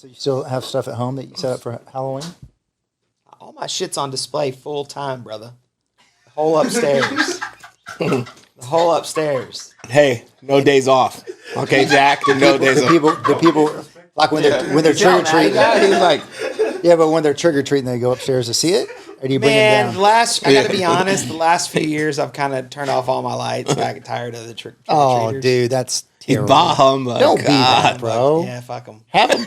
So you still have stuff at home that you set up for Halloween? All my shit's on display full time, brother. The whole upstairs. The whole upstairs. Hey, no days off. Okay, Jack. No days off. The people, like when they're trick or treating. He's like, Yeah, but when they're trick or treating, they go upstairs to see it. Or do you bring them Man, down? I got to be honest. The last few years, I've kind of turned off all my lights. I got tired of the trick or treaters. Oh, dude, that's terrible. bah humbug. Don't be that, bro. Yeah, fuck them. Have them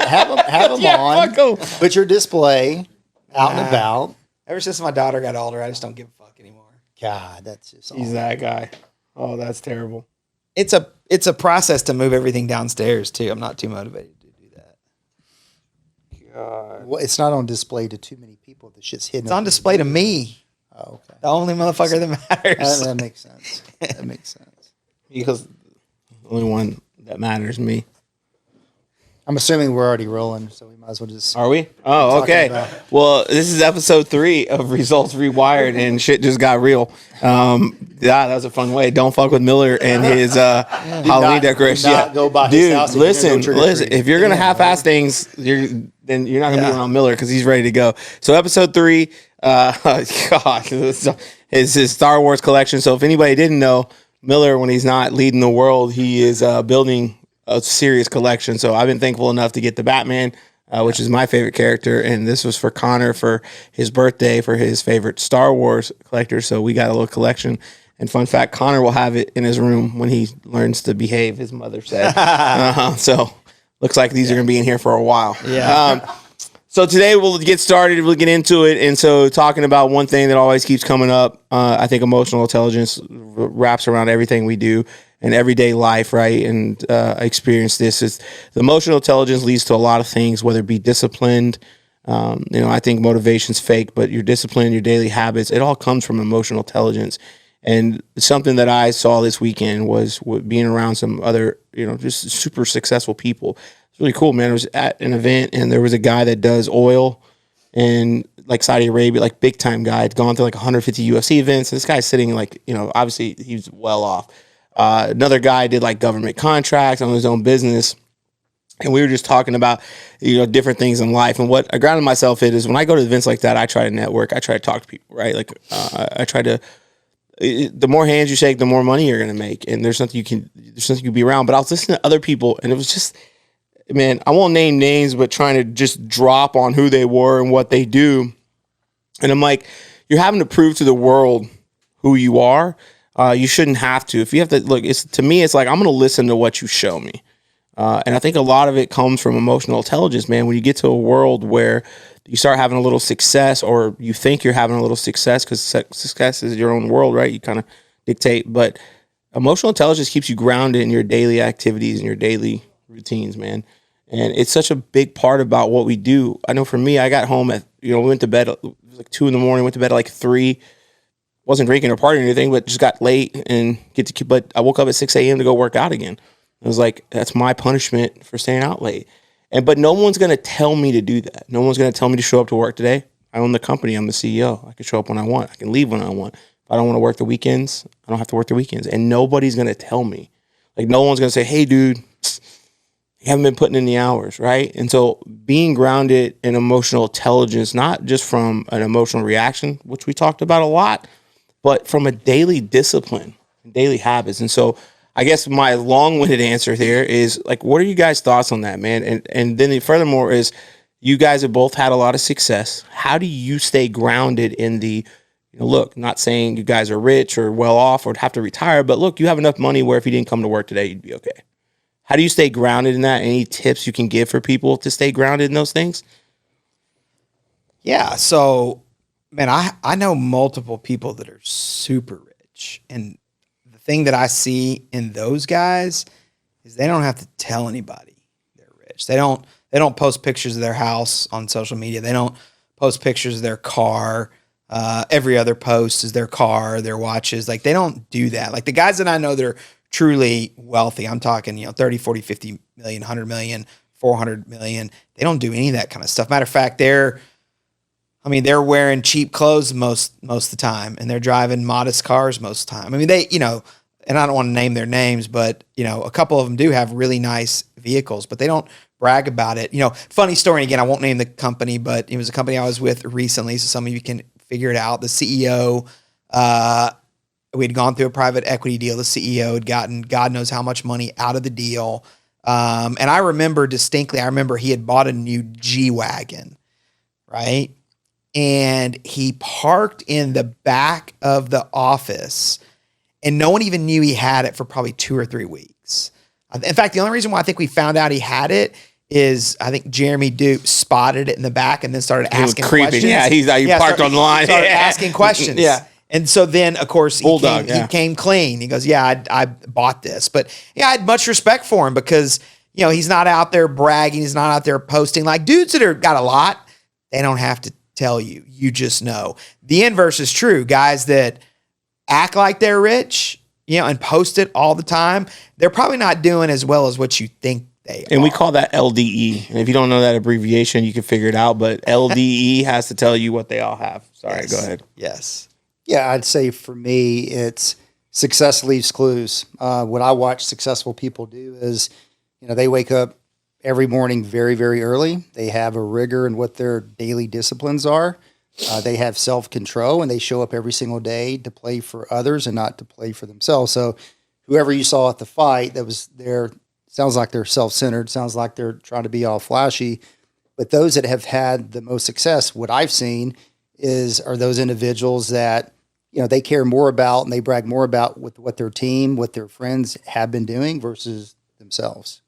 Yeah, on. fuck 'em. Put your display out and about. Ever since my daughter got older, I just don't give a fuck anymore. God, that's just he's that guy. Oh, that's terrible. It's a process to move everything downstairs too. I'm not too motivated to do that. Well, it's not on display to too many people. The shit's hidden. It's on display to me, Oh, okay. the only motherfucker that matters. That makes sense. That makes sense. Because the only one that matters me. I'm assuming we're already rolling, so we might as well just. Are we? Oh, okay. about- Well, this is episode 3 of Results Rewired, and shit just got real. Yeah, that was a fun way. Don't fuck with Miller and his Halloween decorations. do not go by his Dude, house if you're gonna listen, go trick-or-treating. if you're gonna Damn, half-ass things, then you're not gonna be Yeah. around Miller because he's ready to go. So episode 3, God, is his Star Wars collection. So if anybody didn't know, Miller, when he's not leading the world, he is building a serious collection. So I've been thankful enough to get the Batman, which is my favorite character, and this was for Connor for his birthday for his favorite Star Wars collector. So we got a little collection. And fun fact, Connor will have it in his room when he learns to behave, his mother said. So looks like these are going to be in here for a while. Yeah. So today we'll get started. We'll get into it. And so talking about one thing that always keeps coming up, I think emotional intelligence wraps around everything we do in everyday life, right? And I experienced this. Is the emotional intelligence leads to a lot of things, whether it be disciplined. I think motivation's fake, but your discipline, your daily habits, it all comes from emotional intelligence. And something that I saw this weekend was being around some other, just super successful people. It's really cool, man. I was at an event and there was a guy that does oil in like Saudi Arabia, like big time guy. Had gone through like 150 UFC events. And this guy's sitting like, obviously he's well off. Another guy did like government contracts on his own business. And we were just talking about, different things in life. And what I grounded myself in is when I go to events like that, I try to network. I try to talk to people, right? Like I try to, the more hands you shake, the more money you're going to make. And there's something you can be around. But I was listening to other people and it was just, man, I won't name names, but trying to just drop on who they were and what they do. And I'm like, you're having to prove to the world who you are. You shouldn't have to. If you have to look, to me, it's like, I'm going to listen to what you show me. And I think a lot of it comes from emotional intelligence, man. When you get to a world where you start having a little success, or you think you're having a little success, because success is your own world, right? You kind of dictate. But emotional intelligence keeps you grounded in your daily activities and your daily routines, man. And it's such a big part about what we do. I know for me, I got home at, we went to bed, it was like 2 a.m, went to bed at like 3. Wasn't drinking or partying or anything, but just got late and but I woke up at 6 a.m. to go work out again. It was like, that's my punishment for staying out late. But no one's going to tell me to do that. No one's going to tell me to show up to work today. I own the company. I'm the CEO. I can show up when I want. I can leave when I want. If I don't want to work the weekends, I don't have to work the weekends. And nobody's going to tell me. Like, no one's going to say, hey, dude, you haven't been putting in the hours, right? And so being grounded in emotional intelligence, not just from an emotional reaction, which we talked about a lot, but from a daily discipline, daily habits. And so I guess my long-winded answer here is, like, what are you guys' thoughts on that, man? And then furthermore is, you guys have both had a lot of success. How do you stay grounded in the, look, not saying you guys are rich or well off or have to retire, but look, you have enough money where if you didn't come to work today, you'd be okay. How do you stay grounded in that? Any tips you can give for people to stay grounded in those things? Yeah. So, man, I know multiple people that are super rich, and the thing that I see in those guys is they don't have to tell anybody they're rich. They don't post pictures of their house on social media. They don't post pictures of their car. Every other post is their car, their watches. Like, they don't do that. Like, the guys that I know that are truly wealthy, I'm talking, 30, 40, 50 million, 100 million, 400 million. They don't do any of that kind of stuff. Matter of fact, they're wearing cheap clothes most of the time, and they're driving modest cars most of the time. I mean, they, and I don't want to name their names, but, a couple of them do have really nice vehicles, but they don't brag about it. Funny story. Again, I won't name the company, but it was a company I was with recently, so some of you can figure it out. The CEO, we had gone through a private equity deal. The CEO had gotten God knows how much money out of the deal. And I remember distinctly, he had bought a new G-Wagon, right? And he parked in the back of the office, and no one even knew he had it for probably 2 or 3 weeks. In fact, the only reason why I think we found out he had it is I think Jeremy Duke spotted it in the back and then started asking questions. Yeah, he parked on the line. Started asking questions. Yeah. And so then, of course, he came clean. He goes, yeah, I bought this. But yeah, I had much respect for him because, he's not out there bragging. He's not out there posting. Like dudes that are got a lot, they don't have to tell you. You just know. The inverse is true. Guys that act like they're rich, and post it all the time, they're probably not doing as well as what you think they are. And we call that LDE. And if you don't know that abbreviation, you can figure it out. But LDE has to tell you what they all have. Sorry, Yes. Go ahead. Yes. Yeah, I'd say for me, it's success leaves clues. What I watch successful people do is, they wake up every morning very, very early. They have a rigor in what their daily disciplines are. They have self-control, and they show up every single day to play for others and not to play for themselves. So whoever you saw at the fight that was there, sounds like they're self-centered, sounds like they're trying to be all flashy. But those that have had the most success, what I've seen are those individuals that, they care more about and they brag more about with what their team, what their friends have been doing versus themselves.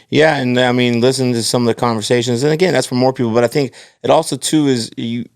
Yeah, and I mean, listen to some of the conversations, and again, that's for more people. But I think it also too is the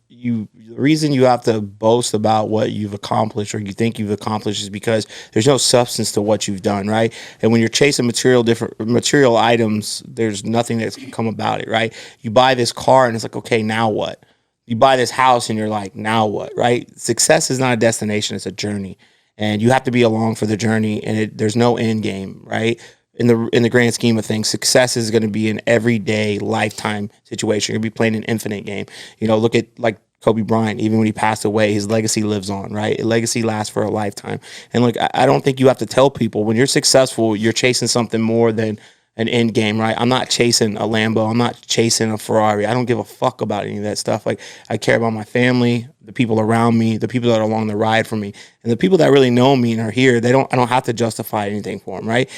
reason you have to boast about what you've accomplished or you think you've accomplished is because there's no substance to what you've done, right? And when you're chasing different material items, there's nothing that's come about it, right? You buy this car and it's like, okay, now what? You buy this house and you're like, now what, right? Success is not a destination; it's a journey, and you have to be along for the journey. And there's no end game, right? In the grand scheme of things, success is going to be an everyday, lifetime situation. You're going to be playing an infinite game. Look at like Kobe Bryant. Even when he passed away, his legacy lives on, right? A legacy lasts for a lifetime. And look, I don't think you have to tell people when you're successful, you're chasing something more than an end game, right? I'm not chasing a Lambo. I'm not chasing a Ferrari. I don't give a fuck about any of that stuff. Like, I care about my family, the people around me, the people that are along the ride for me, and the people that really know me and are here. I don't have to justify anything for them, right?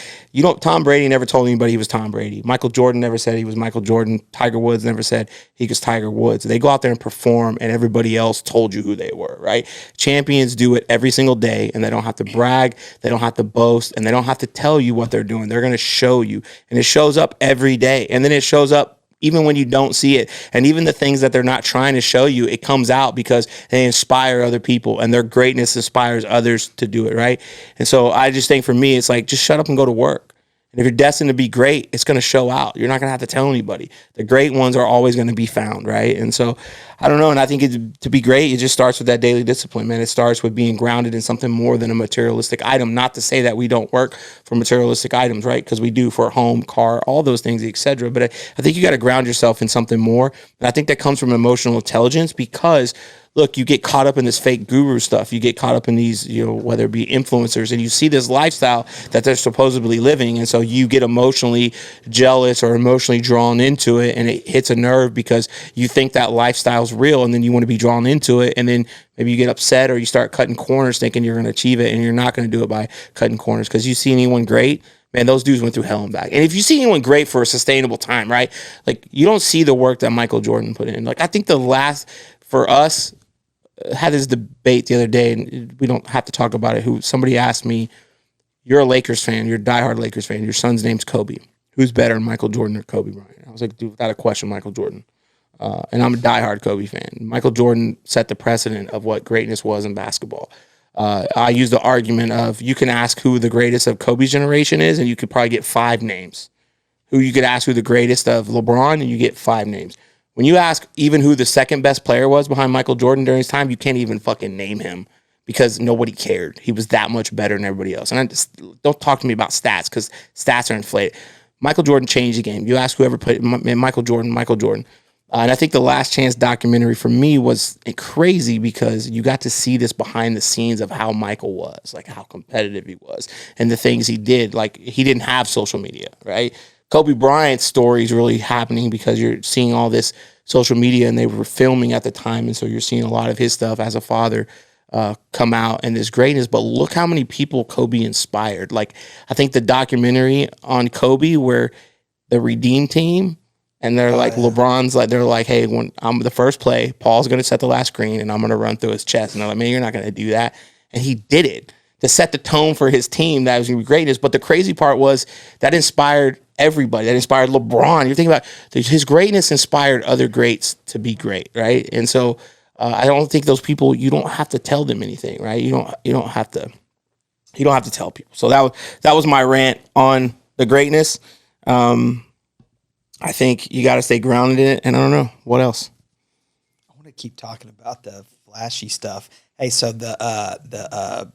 Tom Brady never told anybody he was Tom Brady. Michael Jordan never said he was Michael Jordan. Tiger Woods never said he was Tiger Woods. They go out there and perform, and everybody else told you who they were, right? Champions do it every single day, and they don't have to brag, they don't have to boast, and they don't have to tell you what they're doing. They're going to show you, and it shows up every day, and then it shows up even when you don't see it. And even the things that they're not trying to show you, it comes out because they inspire other people, and their greatness inspires others to do it, right? And so I just think for me, it's like, just shut up and go to work. And if you're destined to be great, it's going to show out. You're not going to have to tell anybody. The great ones are always going to be found, right? And so I don't know. And I think to be great, it just starts with that daily discipline, man. It starts with being grounded in something more than a materialistic item. Not to say that we don't work for materialistic items, right? Because we do for a home, car, all those things, etc. But I think you got to ground yourself in something more. And I think that comes from emotional intelligence because, look, you get caught up in this fake guru stuff. You get caught up in these, whether it be influencers, and you see this lifestyle that they're supposedly living. And so you get emotionally jealous or emotionally drawn into it, and it hits a nerve because you think that lifestyle's real, and then you want to be drawn into it. And then maybe you get upset or you start cutting corners thinking you're going to achieve it, and you're not going to do it by cutting corners. Because you see anyone great, man, those dudes went through hell and back. And if you see anyone great for a sustainable time, right? Like, you don't see the work that Michael Jordan put in. Like, I think for us, had this debate the other day, and we don't have to talk about it. Somebody asked me, "You're a Lakers fan. You're a diehard Lakers fan. Your son's name's Kobe. Who's better, Michael Jordan or Kobe Bryant?" I was like, dude, without a question, Michael Jordan. And I'm a diehard Kobe fan. Michael Jordan set the precedent of what greatness was in basketball. I use the argument of, you can ask who the greatest of Kobe's generation is, and you could probably get 5 names. You could ask who the greatest of LeBron, and you get 5 names. When you ask even who the second best player was behind Michael Jordan during his time, you can't even fucking name him because nobody cared. He was that much better than everybody else. And don't talk to me about stats because stats are inflated. Michael Jordan changed the game. You ask whoever played Michael Jordan. And I think the Last Chance documentary for me was crazy because you got to see this behind the scenes of how Michael was, like how competitive he was and the things he did. Like, he didn't have social media, right? Kobe Bryant's story is really happening because you're seeing all this social media, and they were filming at the time, and so you're seeing a lot of his stuff as a father come out and this greatness. But look how many people Kobe inspired. Like, I think the documentary on Kobe where the Redeem team, and they're LeBron's like, they're like, hey, when I'm the first play, Paul's going to set the last screen and I'm going to run through his chest. And they're like, man, you're not going to do that. And he did it to set the tone for his team that was going to be greatness. But the crazy part was that inspired everybody. That inspired LeBron. You're thinking about his greatness inspired other greats to be great, right? And so I don't think those people, you don't have to tell them anything, right? You don't have to tell people. So that was my rant on the greatness. I think you got to stay grounded in it, and I don't know what else. I want to keep talking about the flashy stuff. Hey, so the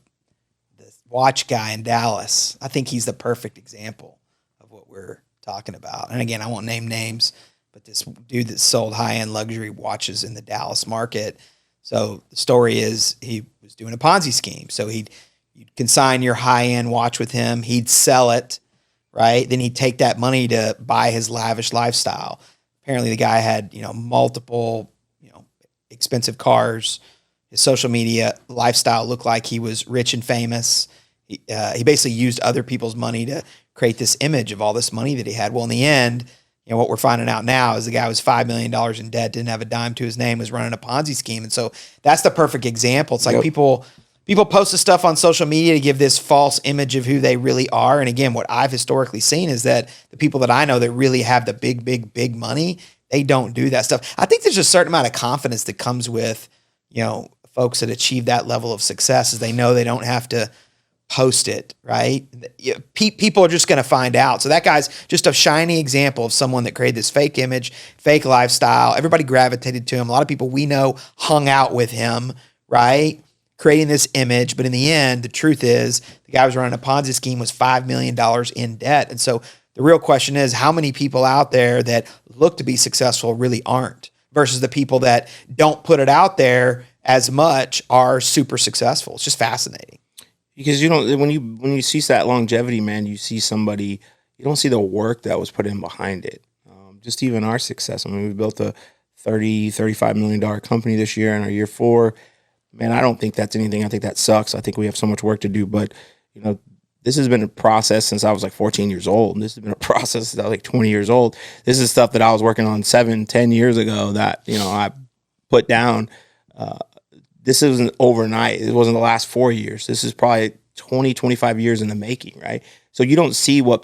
watch guy in Dallas, I think he's the perfect example of what we're talking about. And again, I won't name names, but this dude that sold high-end luxury watches in the Dallas market. So the story is he was doing a Ponzi scheme. So you'd consign your high-end watch with him. He'd sell it, right? Then he'd take that money to buy his lavish lifestyle. Apparently the guy had, multiple, expensive cars. His social media lifestyle looked like he was rich and famous. He basically used other people's money to create this image of all this money that he had. Well, in the end, what we're finding out now is the guy was $5 million in debt, didn't have a dime to his name, was running a Ponzi scheme. And so that's the perfect example. It's like people post this stuff on social media to give this false image of who they really are. And again, what I've historically seen is that the people that I know that really have the big money, they don't do that stuff. I think there's a certain amount of confidence that comes with, folks that achieve that level of success, is they know they don't have to post it, right? People are just going to find out. So that guy's just a shining example of someone that created this fake image, fake lifestyle. Everybody gravitated to him. A lot of people we know hung out with him, right? Creating this image. But in the end, the truth is the guy was running a Ponzi scheme, was $5 million in debt. And so the real question is, how many people out there that look to be successful really aren't, versus the people that don't put it out there as much are super successful? It's just fascinating. Because when you see that longevity, man, you see somebody, you don't see the work that was put in behind it. Just even our success. I mean, we built a $35 million company this year in our year 4. Man, I don't think that's anything. I think that sucks. I think we have so much work to do. But, this has been a process since I was like 14 years old. And this has been a process since I was like 20 years old. This is stuff that I was working on 7-10 years ago that, I put down. This isn't overnight. It wasn't the last 4 years. This is probably 20, 25 years in the making, right? So you don't see what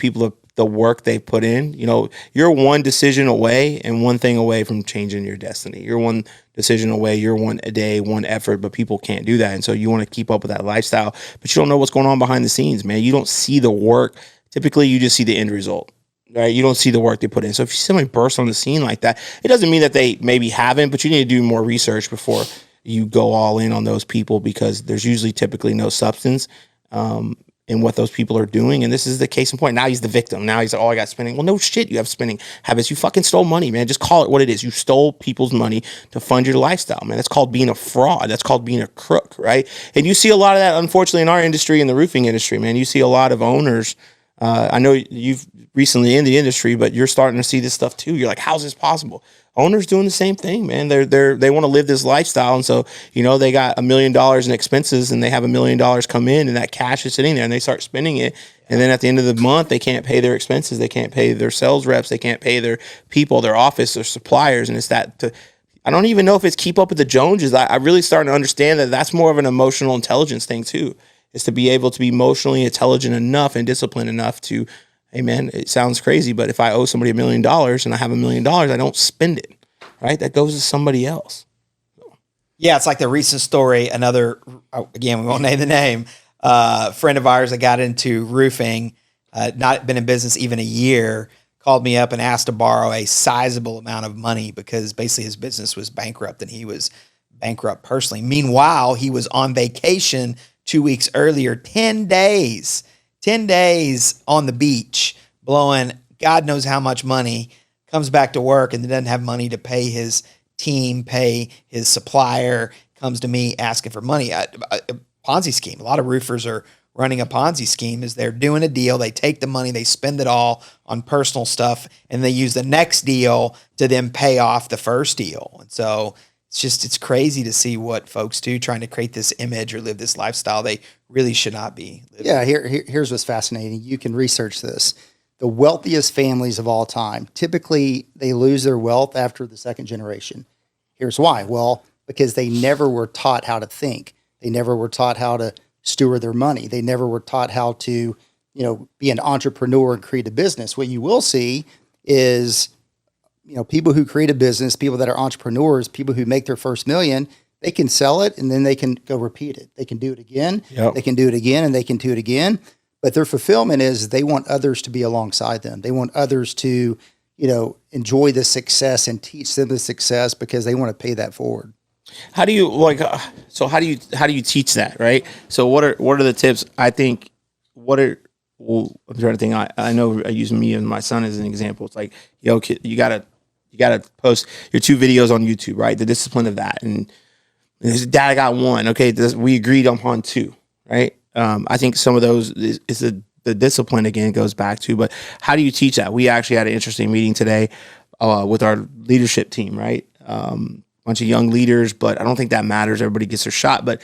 the work they put in. You're one decision away and one thing away from changing your destiny. You're one decision away. You're one a day, one effort, but people can't do that. And so you want to keep up with that lifestyle, but you don't know what's going on behind the scenes, man. You don't see the work. Typically, you just see the end result, right? You don't see the work they put in. So if you see somebody burst on the scene like that, it doesn't mean that they maybe haven't, but you need to do more research before you go all in on those people, because there's usually typically no substance in what those people are doing. And this is the case in point. Now he's the victim. Now he's like, oh, I got spending. Well, no shit. You have spending habits. You fucking stole money, man. Just call it what it is. You stole people's money to fund your lifestyle, man. That's called being a fraud. That's called being a crook, right? And you see a lot of that, unfortunately, in our industry, in the roofing industry, man. You see a lot of owners. I know you've recently in the industry, but you're starting to see this stuff too. You're like, how's this possible? Owners doing the same thing, man. They want to live this lifestyle, and so they got $1 million in expenses, and they have $1 million come in, and that cash is sitting there, and they start spending it, and then at the end of the month, they can't pay their expenses, they can't pay their sales reps, they can't pay their people, their office, their suppliers, and it's that. I don't even know if it's keep up with the Joneses. I really starting to understand that that's more of an emotional intelligence thing too, is to be able to be emotionally intelligent enough and disciplined enough to. Hey man, it sounds crazy, but if I owe somebody $1 million and I have $1 million, I don't spend it, right? That goes to somebody else. Yeah, it's like the recent story. Again, we won't name the name. Friend of ours that got into roofing, not been in business even a year, called me up and asked to borrow a sizable amount of money because basically his business was bankrupt and he was bankrupt personally. Meanwhile, he was on vacation 2 weeks earlier, 10 days on the beach, blowing God knows how much money, comes back to work and doesn't have money to pay his team, pay his supplier, comes to me asking for money. A Ponzi scheme. A lot of roofers are running a Ponzi scheme is they're doing a deal, they take the money, they spend it all on personal stuff, and they use the next deal to then pay off the first deal. And so it's crazy to see what folks do trying to create this image or live this lifestyle they really should not be living. Yeah, here's what's fascinating. You can research this. The wealthiest families of all time, typically they lose their wealth after the second generation. Here's why. Well, because they never were taught how to think. They never were taught how to steward their money. They never were taught how to, be an entrepreneur and create a business. What you will see is, people who create a business, people that are entrepreneurs, people who make their first million, they can sell it and then they can go repeat it. They can do it again. Yep. They can do it again and they can do it again. But their fulfillment is they want others to be alongside them. They want others to, enjoy the success and teach them the success because they want to pay that forward. How do you so how do you teach that, right? So what are the tips? I think I'm trying to think. I know I use me and my son as an example. It's like, kid, you gotta post your 2 videos on YouTube, right? The discipline of that. And dad, I got 1. Okay, we agreed upon 2, right? I think some of those is the discipline again goes back to, but how do you teach that? We actually had an interesting meeting today with our leadership team, right? Bunch of young leaders, but I don't think that matters. Everybody gets their shot, but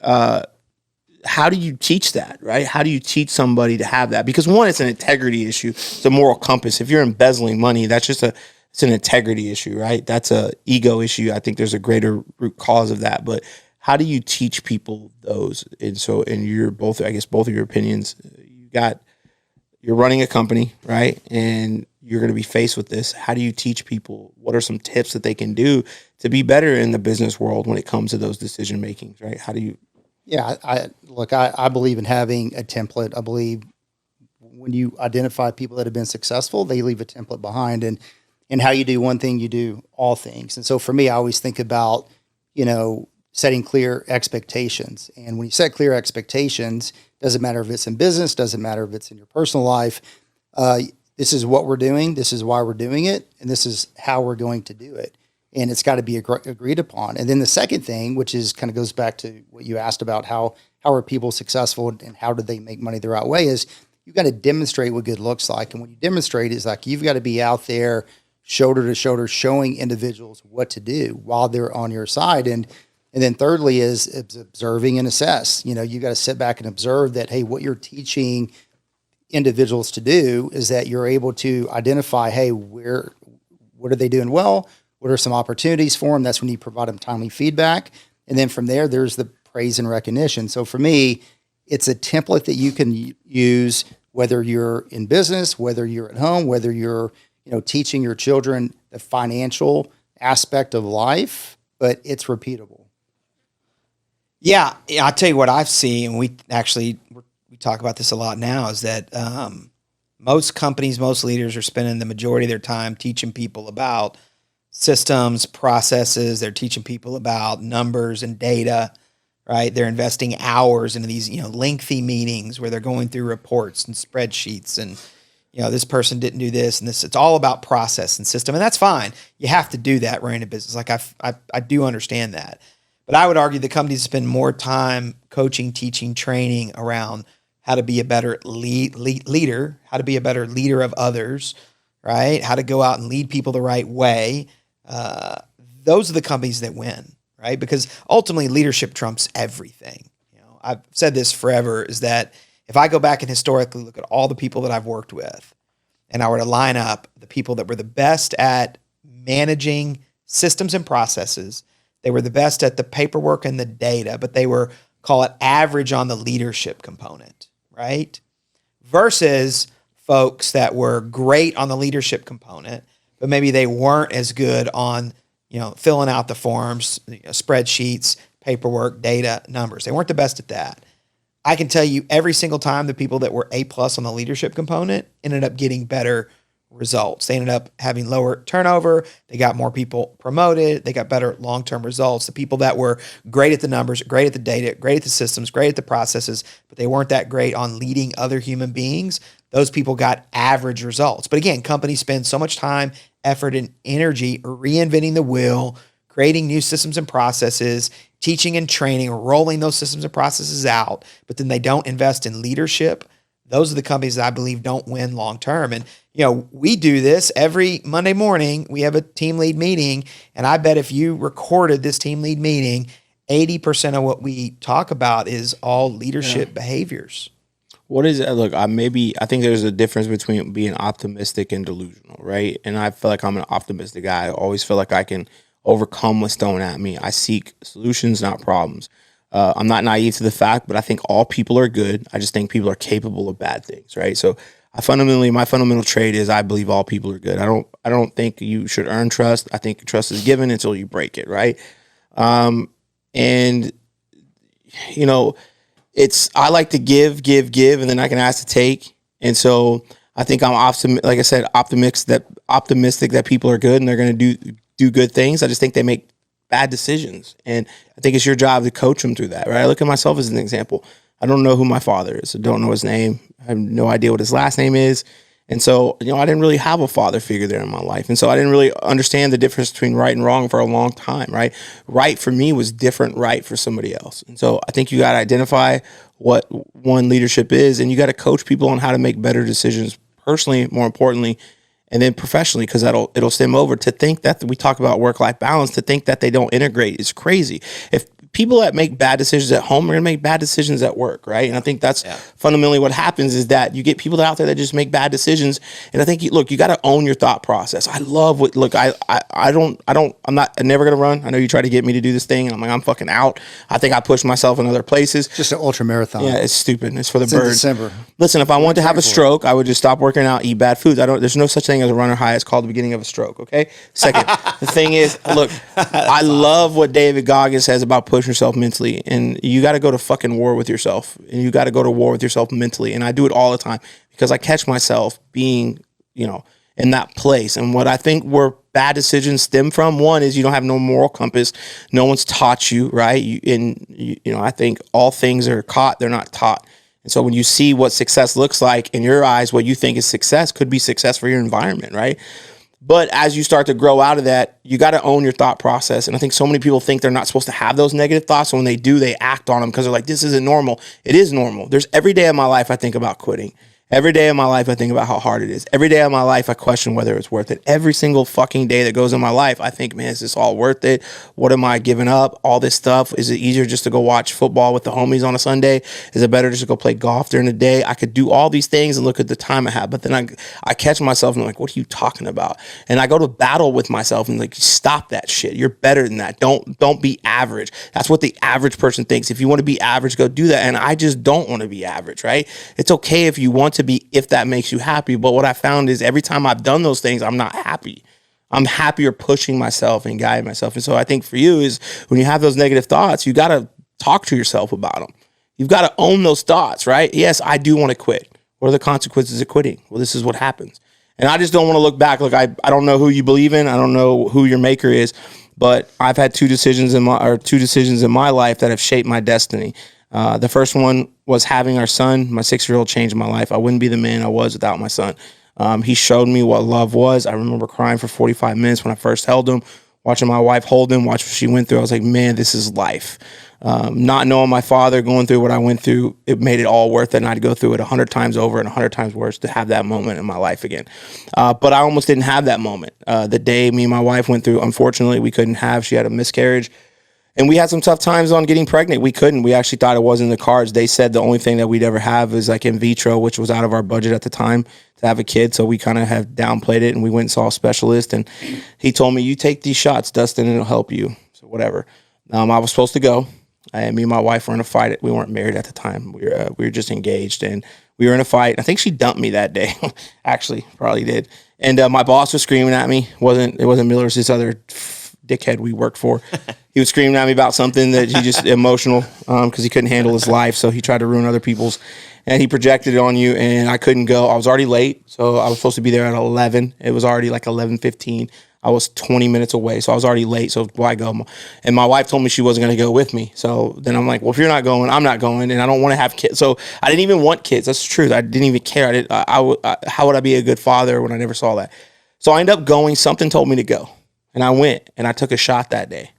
how do you teach that, right? How do you teach somebody to have that? Because one, it's an integrity issue. It's a moral compass. If you're embezzling money, that's just it's an integrity issue, right? That's a ego issue. I think there's a greater root cause of that, but how do you teach people those? And so, both of your opinions, you're running a company, right? And you're going to be faced with this. How do you teach people? What are some tips that they can do to be better in the business world when it comes to those decision makings, right? How do you? Yeah, I believe in having a template. I believe when you identify people that have been successful, they leave a template behind, and how you do one thing, you do all things. And so for me, I always think about, setting clear expectations. And when you set clear expectations, doesn't matter if it's in business, doesn't matter if it's in your personal life. This is what we're doing. This is why we're doing it. And this is how we're going to do it. And it's got to be agreed upon. And then the second thing, which is kind of goes back to what you asked about, how are people successful and how do they make money the right way, is you've got to demonstrate what good looks like. And when you demonstrate, it's like you've got to be out there shoulder to shoulder showing individuals what to do while they're on your side. And then thirdly is observing and assess. You got to sit back and observe that, hey, what you're teaching individuals to do is that you're able to identify, hey, what are they doing well? What are some opportunities for them? That's when you provide them timely feedback. And then from there, there's the praise and recognition. So for me, it's a template that you can use whether you're in business, whether you're at home, whether you're teaching your children the financial aspect of life, but it's repeatable. Yeah, I'll tell you what I've seen, and we talk about this a lot now, is that most companies, most leaders are spending the majority of their time teaching people about systems, processes. They're teaching people about numbers and data, right? They're investing hours into these, lengthy meetings where they're going through reports and spreadsheets and, this person didn't do this and this. It's all about process and system, and that's fine. You have to do that running a business. Like I do understand that. But I would argue the companies spend more time coaching, teaching, training around how to be a better leader, how to be a better leader of others, right? How to go out and lead people the right way. Those are the companies that win, right? Because ultimately leadership trumps everything. I've said this forever, is that if I go back and historically look at all the people that I've worked with, and I were to line up the people that were the best at managing systems and processes, they were the best at the paperwork and the data, but they were, call it, average on the leadership component, right? Versus folks that were great on the leadership component, but maybe they weren't as good on, filling out the forms, spreadsheets, paperwork, data, numbers. They weren't the best at that. I can tell you every single time the people that were A+ on the leadership component ended up getting better results. They ended up having lower turnover. They got more people promoted. They got better long-term results. The people that were great at the numbers, great at the data, great at the systems, great at the processes, but they weren't that great on leading other human beings, those people got average results. But again, companies spend so much time, effort, and energy reinventing the wheel, creating new systems and processes, teaching and training, rolling those systems and processes out, but then they don't invest in leadership, those are the companies that I believe don't win long term. And, we do this every Monday morning. We have a team lead meeting. And I bet if you recorded this team lead meeting, 80% of what we talk about is all leadership behaviors. What is it? Look, I think there's a difference between being optimistic and delusional, right? And I feel like I'm an optimistic guy. I always feel like I can overcome what's thrown at me. I seek solutions, not problems. I'm not naive to the fact, but I think all people are good. I just think people are capable of bad things, right? So my fundamental trait is I believe all people are good. I don't think you should earn trust. I think trust is given until you break it, right? And I like to give, and then I can ask to take. And so I think I'm optimistic that people are good and they're going to do good things. I just think they make bad decisions, and I think it's your job to coach them through that, right? I look at myself as an example. I don't know who my father is. I don't know his name. I have no idea what his last name is. And so, I didn't really have a father figure there in my life. And so I didn't really understand the difference between right and wrong for a long time, right? Right for me was different right for somebody else. And so I think you got to identify what one leadership is, and you got to coach people on how to make better decisions personally, more importantly, and then professionally, because it'll stem over. To think that we talk about work-life balance, to think that they don't integrate is crazy. If people that make bad decisions at home are going to make bad decisions at work, right? And I think that's fundamentally what happens, is that you get people out there that just make bad decisions. And I think, you got to own your thought process. I love I'm never going to run. I know you try to get me to do this thing, and I'm like, I'm fucking out. I think I pushed myself in other places. Just an ultra marathon. Yeah, it's stupid. It's for the It's birds. in December. Listen, if I wanted to have a stroke, I would just stop working out, eat bad foods. There's no such thing as a runner high. It's called the beginning of a stroke, okay? Second, the thing is, look, I love what David Goggins says about pushing yourself mentally. And you got to go to fucking war with yourself. And you got to go to war with yourself mentally. And I do it all the time because I catch myself being, in that place. And what I think where bad decisions stem from, one is you don't have no moral compass. No one's taught you, right? I think all things are caught, they're not taught. And so when you see what success looks like in your eyes, what you think is success could be success for your environment, right? But as you start to grow out of that, you got to own your thought process. And I think so many people think they're not supposed to have those negative thoughts. So when they do, they act on them because they're like, this isn't normal. It is normal. There's every day of my life I think about quitting. Every day of my life, I think about how hard it is. Every day of my life, I question whether it's worth it. Every single fucking day that goes in my life, I think, man, is this all worth it? What am I giving up? All this stuff. Is it easier just to go watch football with the homies on a Sunday? Is it better just to go play golf during the day? I could do all these things and look at the time I have, but then I catch myself and I'm like, what are you talking about? And I go to battle with myself and like, stop that shit. You're better than that. Don't be average. That's what the average person thinks. If you want to be average, go do that. And I just don't want to be average, right? It's okay if you want to be, if that makes you happy. But what I found is every time I've done those things, I'm not happy. I'm happier pushing myself and guiding myself. And so I think for you is when you have those negative thoughts, you got to talk to yourself about them. You've got to own those thoughts, right? Yes, I do want to quit. What are the consequences of quitting? Well, this is what happens. And I just don't want to look back. Look, I don't know who you believe in. I don't know who your maker is, but I've had two decisions in my life that have shaped my destiny. The first one was having our son. My 6-year-old changed my life. I wouldn't be the man I was without my son. He showed me what love was. I remember crying for 45 minutes when I first held him, watching my wife hold him, watch what she went through. I was like, man, this is life. Not knowing my father, going through what I went through, it made it all worth it. And I'd go through it 100 times over and 100 times worse to have that moment in my life again. But I almost didn't have that moment. The day me and my wife went through, unfortunately, we couldn't have. She had a miscarriage. And we had some tough times on getting pregnant. We couldn't. We actually thought it wasn't in the cards. They said the only thing that we'd ever have is like in vitro, which was out of our budget at the time to have a kid. So we kind of have downplayed it, and we went and saw a specialist. And he told me, you take these shots, Dustin, and it'll help you. So whatever. I was supposed to go. And me and my wife were in a fight. We weren't married at the time. We were just engaged, and we were in a fight. I think she dumped me that day. Actually, probably did. And my boss was screaming at me. It wasn't Miller, it was this other dickhead we worked for. He was screaming at me about something that he just emotional because he couldn't handle his life. So he tried to ruin other people's, and he projected it on you, and I couldn't go. I was already late. So I was supposed to be there at 11. It was already like 11:15. I was 20 minutes away. So I was already late. So why go? And my wife told me she wasn't going to go with me. So then I'm like, well, if you're not going, I'm not going. And I don't want to have kids. So I didn't even want kids. That's the truth. I didn't even care. How would I be a good father when I never saw that? So I ended up going. Something told me to go. And I went, and I took a shot that day.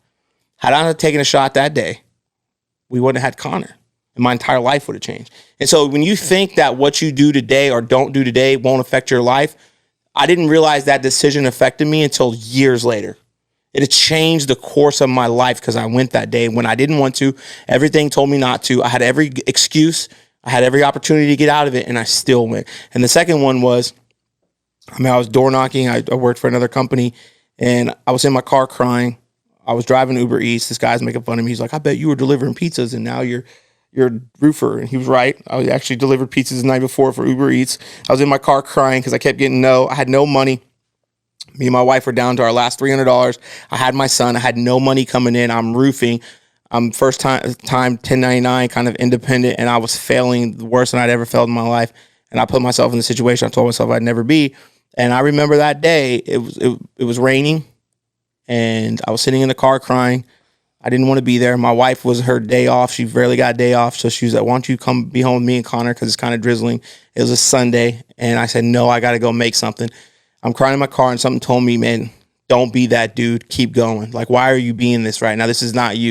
Had I not taken a shot that day, we wouldn't have had Connor, and my entire life would have changed. And so when you think that what you do today or don't do today won't affect your life, I didn't realize that decision affected me until years later. It had changed the course of my life because I went that day when I didn't want to. Everything told me not to. I had every excuse. I had every opportunity to get out of it, and I still went. And the second one was, I was door knocking. I worked for another company, and I was in my car crying. I was driving Uber Eats. This guy's making fun of me. He's like, I bet you were delivering pizzas, and now you're a roofer. And he was right. I actually delivered pizzas the night before for Uber Eats. I was in my car crying because I kept getting no. I had no money. Me and my wife were down to our last $300. I had my son. I had no money coming in. I'm roofing. I'm first time 1099, kind of independent, and I was failing worse than I'd ever failed in my life. And I put myself in the situation I told myself I'd never be. And I remember that day. It was raining, and I was sitting in the car crying. I didn't want to be there. My wife was her day off. She rarely got a day off. So she was like, why don't you come be home with me and Connor because it's kind of drizzling. It was a Sunday. And I said, no, I got to go make something. I'm crying in my car, and something told me, man, don't be that dude. Keep going. Like, why are you being this right now? This is not you.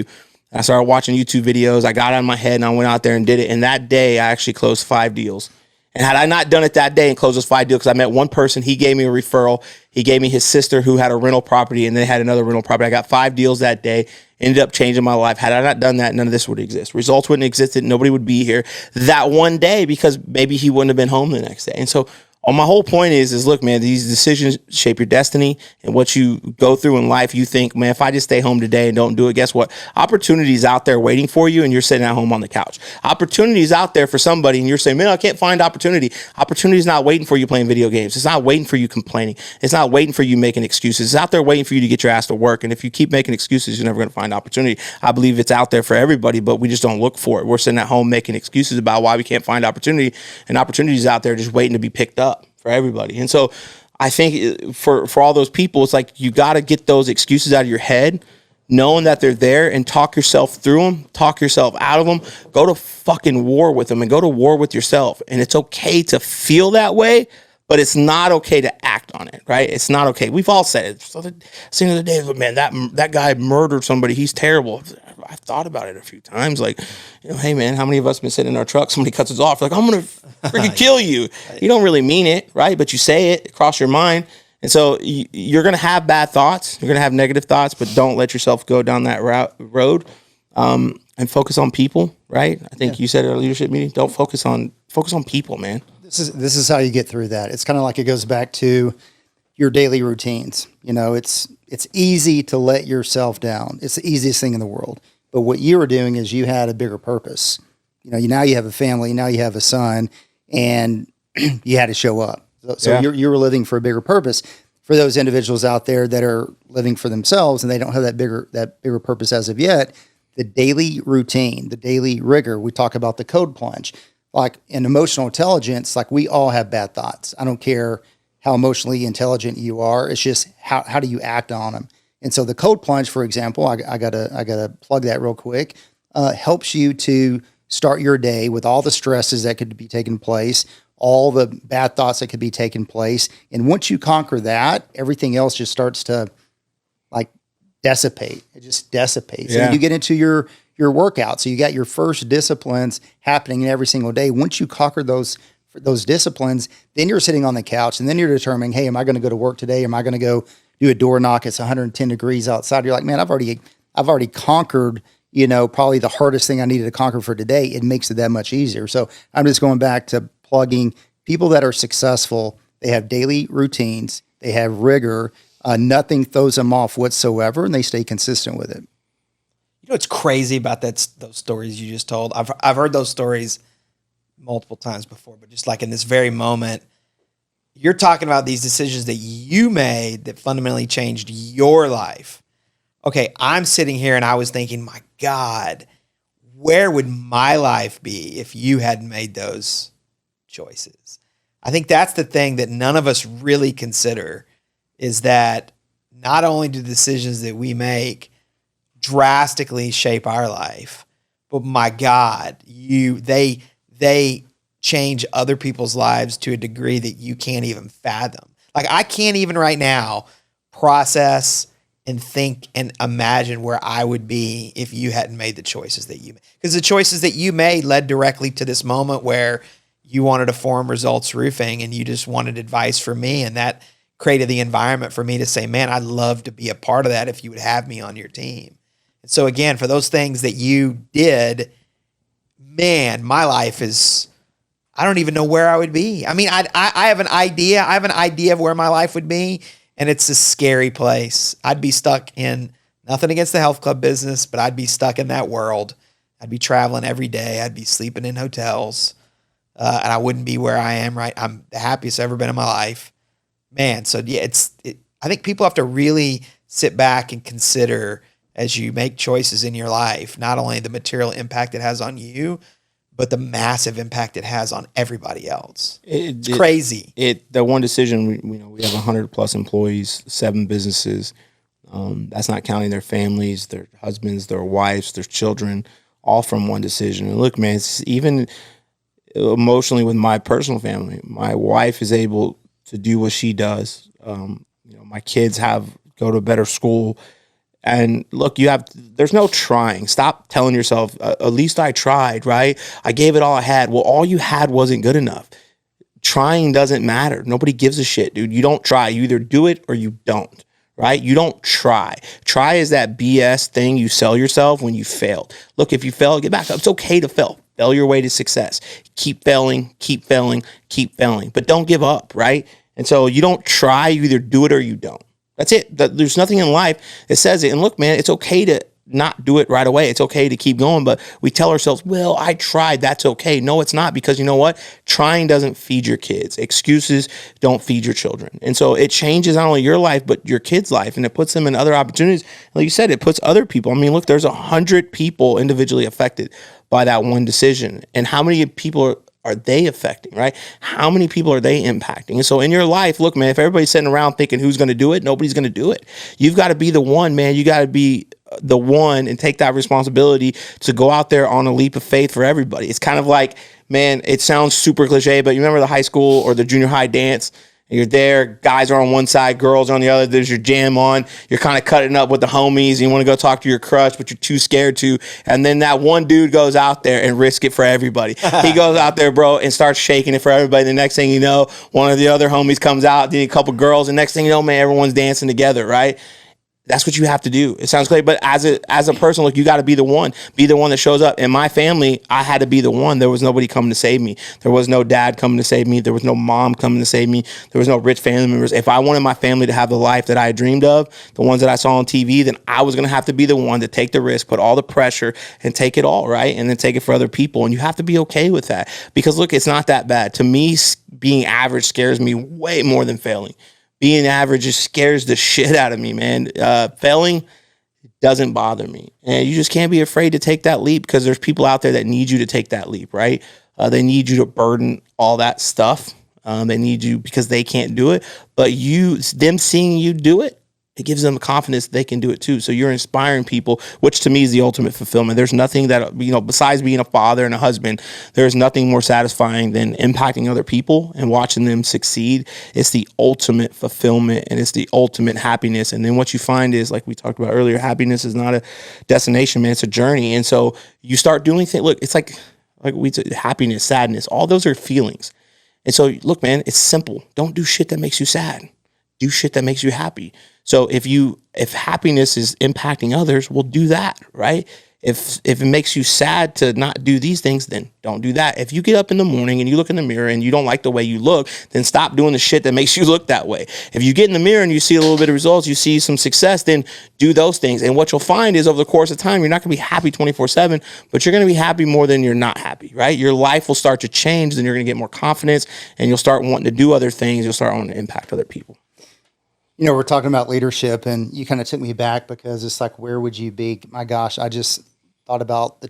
And I started watching YouTube videos. I got out of my head, and I went out there and did it. And that day, I actually closed 5 deals. And had I not done it that day and closed those 5 deals, because I met one person, he gave me a referral. He gave me his sister who had a rental property, and they had another rental property. I got 5 deals that day. Ended up changing my life. Had I not done that, none of this would exist. Results wouldn't exist. Nobody would be here that one day because maybe he wouldn't have been home the next day. And so my whole point is look, man, these decisions shape your destiny, and what you go through in life. You think, man, if I just stay home today and don't do it, guess what? Opportunities out there waiting for you, and you're sitting at home on the couch. Opportunities out there for somebody, and you're saying, man, I can't find opportunity. Opportunity is not waiting for you playing video games. It's not waiting for you complaining. It's not waiting for you making excuses. It's out there waiting for you to get your ass to work. And if you keep making excuses, you're never going to find opportunity. I believe it's out there for everybody, but we just don't look for it. We're sitting at home making excuses about why we can't find opportunity, and opportunities out there just waiting to be picked up for everybody. And so I think for all those people, it's like you got to get those excuses out of your head, knowing that they're there, and talk yourself through them, talk yourself out of them, go to fucking war with them, and go to war with yourself. And it's okay to feel that way, but it's not okay to act on it, right? It's not okay. We've all said it. So the other day, man, that guy murdered somebody. He's terrible. I thought about it a few times. Like, hey, man, how many of us been sitting in our truck? Somebody cuts us off. Like, I'm going to freaking kill you. You don't really mean it, right? But you say it across your mind. And so you're going to have bad thoughts. You're going to have negative thoughts, but don't let yourself go down that road. And focus on people, right? I think you said at a leadership meeting, don't focus on people, man. This is how you get through that. It's kind of like it goes back to your daily routines. It's easy to let yourself down. It's the easiest thing in the world. But what you were doing is you had a bigger purpose. Now you have a family, now you have a son, and you had to show up. So you were living for a bigger purpose. For those individuals out there that are living for themselves and they don't have that bigger purpose as of yet, the daily routine, the daily rigor, we talk about the code plunge. Like in emotional intelligence, like we all have bad thoughts. I don't care how emotionally intelligent you are. It's just how do you act on them? And so the code plunge, for example, I gotta plug that real quick, helps you to start your day with all the stresses that could be taking place, all the bad thoughts that could be taking place. And once you conquer that, everything else just starts to like dissipate. It just dissipates. Yeah. And you get into your workout. So you got your first disciplines happening every single day. Once you conquer those disciplines, then you're sitting on the couch and then you're determining, hey, am I going to go to work today? Am I going to go do a door knock? It's 110 degrees outside. You're like, man, I've already conquered, probably the hardest thing I needed to conquer for today. It makes it that much easier. So I'm just going back to plugging people that are successful. They have daily routines. They have rigor. Nothing throws them off whatsoever, and they stay consistent with it. You know what's crazy about those stories you just told? I've heard those stories multiple times before, but just like in this very moment, you're talking about these decisions that you made that fundamentally changed your life. Okay, I'm sitting here and I was thinking, my God, where would my life be if you hadn't made those choices? I think that's the thing that none of us really consider, is that not only do decisions that we make drastically shape our life, but my God, they change other people's lives to a degree that you can't even fathom. Like I can't even right now process and think and imagine where I would be if you hadn't made the choices that you made. Because the choices that you made led directly to this moment where you wanted to form Results Roofing and you just wanted advice from me. And that created the environment for me to say, man, I'd love to be a part of that if you would have me on your team. And so again, for those things that you did, man, my life is, I don't even know where I would be. I mean, I have an idea. I have an idea of where my life would be. And it's a scary place. I'd be stuck in, nothing against the health club business, but I'd be stuck in that world. I'd be traveling every day. I'd be sleeping in hotels. And I wouldn't be where I am right. I'm the happiest I've ever been in my life. Man, so yeah, I think people have to really sit back and consider as you make choices in your life, not only the material impact it has on you, but the massive impact it has on everybody else. It's crazy. The one decision, we have 100 plus employees, 7 businesses. That's not counting their families, their husbands, their wives, their children, all from one decision. And look, man, it's even emotionally with my personal family. My wife is able to do what she does. My kids go to a better school. And look, there's no trying. Stop telling yourself, at least I tried, right? I gave it all I had. Well, all you had wasn't good enough. Trying doesn't matter. Nobody gives a shit, dude. You don't try. You either do it or you don't, right? You don't try. Try is that BS thing you sell yourself when you failed. Look, if you fail, get back up. It's okay to fail. Fail your way to success. Keep failing, keep failing, keep failing. But don't give up, right? And so you don't try. You either do it or you don't. That's it. There's nothing in life that says it. And look, man, it's okay to not do it right away. It's okay to keep going. But we tell ourselves, well, I tried. That's okay. No, it's not, because you know what? Trying doesn't feed your kids. Excuses don't feed your children. And so it changes not only your life, but your kids' life. And it puts them in other opportunities. Like you said, it puts other people. I mean, look, there's 100 people individually affected by that one decision. And how many people are they affecting, right? How many people are they impacting? And so in your life, look, man, if everybody's sitting around thinking who's going to do it, nobody's going to do it. You've got to be the one, man. You got to be the one and take that responsibility to go out there on a leap of faith for everybody. It's kind of like, man, it sounds super cliche, but you remember the high school or the junior high dance? You're there, guys are on one side, girls are on the other, there's your jam on, you're kind of cutting up with the homies, you want to go talk to your crush, but you're too scared to, and then that one dude goes out there and risk it for everybody. He goes out there, bro, and starts shaking it for everybody. The next thing you know, one of the other homies comes out, then a couple girls, and next thing you know, man, everyone's dancing together, right? That's what you have to do. It sounds crazy, but as a person, look, you got to be the one that shows up. In my family, I had to be the one. There was nobody coming to save me. There was no dad coming to save me. There was no mom coming to save me. There was no rich family members. If I wanted my family to have the life that I dreamed of, the ones that I saw on TV, then I was going to have to be the one to take the risk, put all the pressure, and take it all, right? And then take it for other people. And you have to be okay with that, because look, it's not that bad. To me, being average scares me way more than failing. Being average just scares the shit out of me, man. Failing doesn't bother me. And you just can't be afraid to take that leap, because there's people out there that need you to take that leap, right? They need you to burden all that stuff. They need you because they can't do it. But them seeing you do it, it gives them confidence they can do it too. So you're inspiring people, which to me is the ultimate fulfillment. There's nothing that, besides being a father and a husband, there's nothing more satisfying than impacting other people and watching them succeed. It's the ultimate fulfillment, and it's the ultimate happiness. And then what you find is, like we talked about earlier, happiness is not a destination, man. It's a journey. And so you start doing things. Look, it's like we said, happiness, sadness, all those are feelings. And so look, man, it's simple. Don't do shit that makes you sad. Do shit that makes you happy. So if happiness is impacting others, well, do that, right? If it makes you sad to not do these things, then don't do that. If you get up in the morning and you look in the mirror and you don't like the way you look, then stop doing the shit that makes you look that way. If you get in the mirror and you see a little bit of results, you see some success, then do those things. And what you'll find is over the course of time, you're not going to be happy 24/7, but you're going to be happy more than you're not happy, right? Your life will start to change, then you're going to get more confidence, and you'll start wanting to do other things. You'll start wanting to impact other people. We're talking about leadership, and you kind of took me back, because it's like, where would you be? My gosh, I just thought about the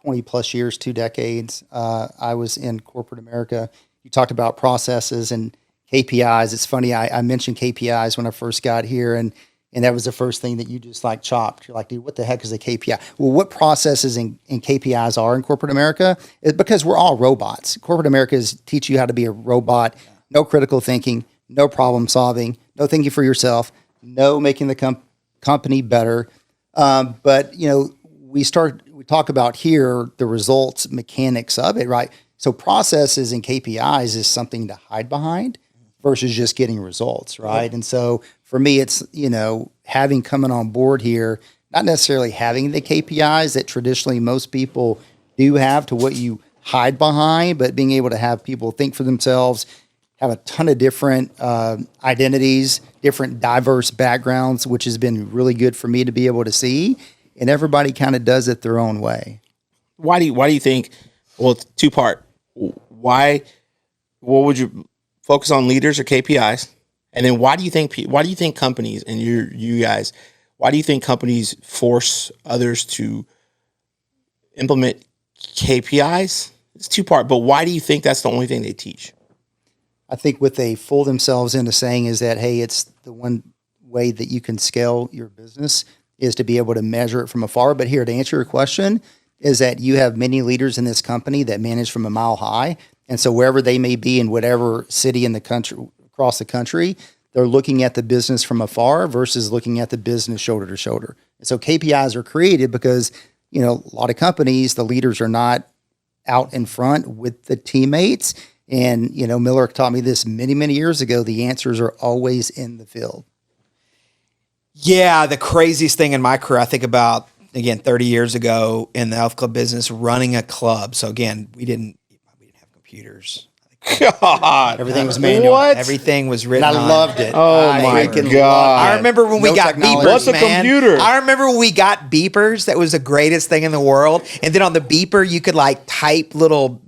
20 plus years, 2 decades. I was in corporate America. You talked about processes and KPIs. It's funny, I mentioned KPIs when I first got here, and that was the first thing that you just like chopped. You're like, dude, what the heck is a KPI? Well, what processes and KPIs are in corporate America? It's because we're all robots. Corporate America teach you how to be a robot, no critical thinking, no problem solving, no thinking for yourself, no making the company better. But we talk about here the results mechanics of it, right? So processes and KPIs is something to hide behind versus just getting results, right? And so for me, it's having coming on board here, not necessarily having the KPIs that traditionally most people do have to what you hide behind, but being able to have people think for themselves, have a ton of different identities, different diverse backgrounds, which has been really good for me to be able to see. And everybody kind of does it their own way. Why do you think? Well, two part. Why? What would you focus on, leaders or KPIs? And then why do you think companies and you guys? Why do you think companies force others to implement KPIs? It's two part. But why do you think that's the only thing they teach? I think what they fool themselves into saying is that, hey, it's the one way that you can scale your business is to be able to measure it from afar. But here, to answer your question, is that you have many leaders in this company that manage from a mile high. And so wherever they may be in whatever city in the country, across the country, they're looking at the business from afar versus looking at the business shoulder to shoulder. And so KPIs are created because, a lot of companies, the leaders are not out in front with the teammates. And, Miller taught me this many, many years ago. The answers are always in the field. Yeah, the craziest thing in my career, I think about, again, 30 years ago in the health club business, running a club. So again, we didn't have computers. God, everything was manual. What? Everything was written. And I loved it. Oh my God! I remember when we got technology. beepers. What's a computer? I remember when we got beepers. That was the greatest thing in the world. And then on the beeper, you could type little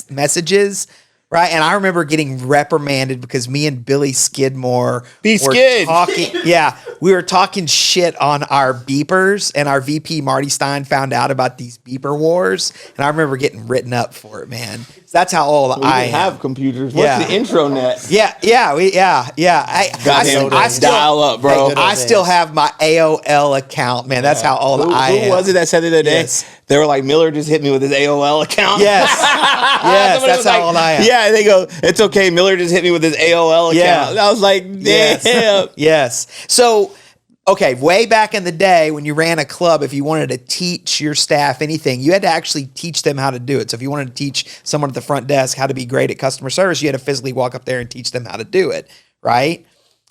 messages. Right, and I remember getting reprimanded because me and Billy Skidmore were talking. Yeah, we were talking shit on our beepers, and our VP Marty Stein found out about these beeper wars, and I remember getting written up for it, man. So that's how old I didn't have computers. What's the intranet? I still dial up, bro. I still have my AOL account, man. That's how old I am. Who was it that said the other day? Yes. They were like, Miller just hit me with his AOL account. Yes, yes, that's how old I am. Yeah, they go, it's okay. Miller just hit me with his AOL account. Yeah. And I was like, damn. Yes. So, okay, way back in the day when you ran a club, if you wanted to teach your staff anything, you had to actually teach them how to do it. So if you wanted to teach someone at the front desk how to be great at customer service, you had to physically walk up there and teach them how to do it, right?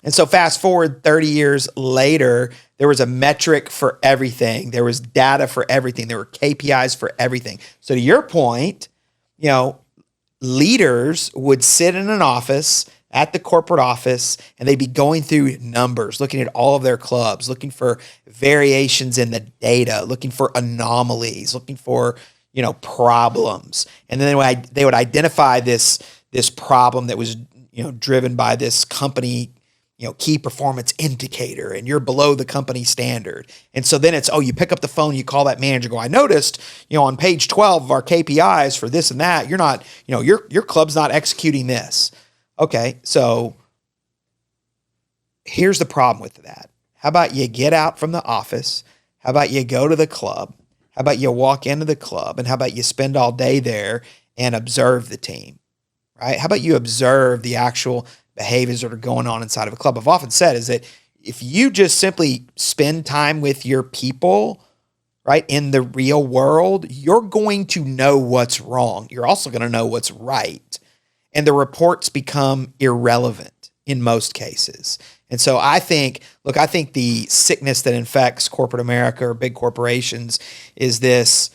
And so fast forward 30 years later, there was a metric for everything. There was data for everything. There were KPIs for everything. So to your point, leaders would sit in an office at the corporate office and they'd be going through numbers, looking at all of their clubs, looking for variations in the data, looking for anomalies, looking for, problems. And then they would identify this problem that was, driven by this company, key performance indicator, and you're below the company standard. And so then it's, you pick up the phone, you call that manager, go, I noticed, on page 12 of our KPIs for this and that, you're not, your club's not executing this. Okay, so here's the problem with that. How about you get out from the office? How about you go to the club? How about you walk into the club? And how about you spend all day there and observe the team, right? How about you observe the actual behaviors that are going on inside of a club? I've often said is that if you just simply spend time with your people, right, in the real world, you're going to know what's wrong. You're also going to know what's right. And the reports become irrelevant in most cases. And so I think the sickness that infects corporate America or big corporations is this,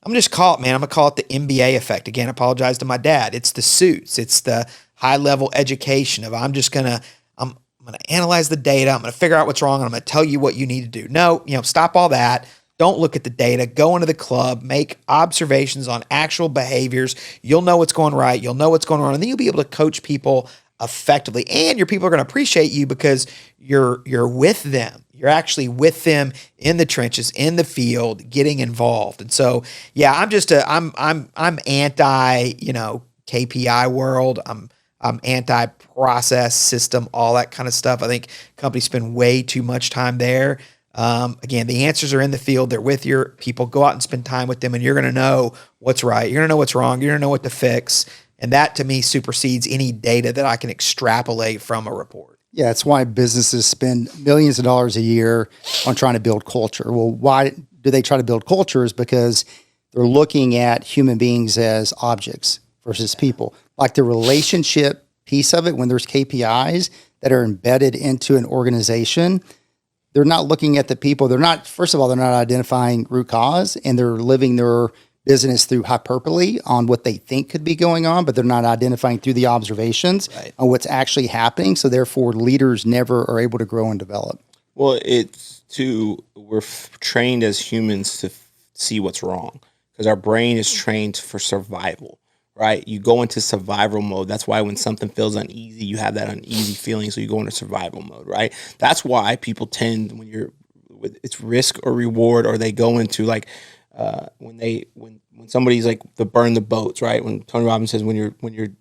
I'm going to call it the MBA effect. Again, I apologize to my dad. It's the suits. It's the high level education of I'm going to analyze the data. I'm going to figure out what's wrong. And I'm going to tell you what you need to do. No, stop all that. Don't look at the data. Go into the club, make observations on actual behaviors. You'll know what's going right. You'll know what's going wrong. And then you'll be able to coach people effectively. And your people are going to appreciate you because you're with them. You're actually with them in the trenches, in the field, getting involved. And so, yeah, I'm anti, KPI world. I'm anti-process system, all that kind of stuff. I think companies spend way too much time there. Again, the answers are in the field. They're with your people. Go out and spend time with them, and you're going to know what's right. You're going to know what's wrong. You're going to know what to fix. And that, to me, supersedes any data that I can extrapolate from a report. Yeah, that's why businesses spend millions of dollars a year on trying to build culture. Well, why do they try to build culture? Is because they're looking at human beings as objects versus people. Like the relationship piece of it, when there's KPIs that are embedded into an organization, they're not looking at the people. They're not, first of all, they're not identifying root cause, and they're living their business through hyperbole on what they think could be going on, but they're not identifying through the observations on what's actually happening. So therefore, leaders never are able to grow and develop. Well, it's we're trained as humans to see what's wrong because our brain is trained for survival, right? You go into survival mode. That's why when something feels uneasy, you have that uneasy feeling. So you go into survival mode, right? That's why people tend it's risk or reward, or they go into like, when somebody's like the burn the boats, right? When Tony Robbins says when you're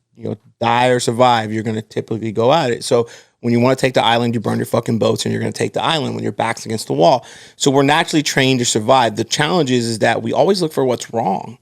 die or survive, you're going to typically go at it. So when you want to take the island, you burn your fucking boats, and you're going to take the island when your back's against the wall. So we're naturally trained to survive. The challenge is that we always look for what's wrong.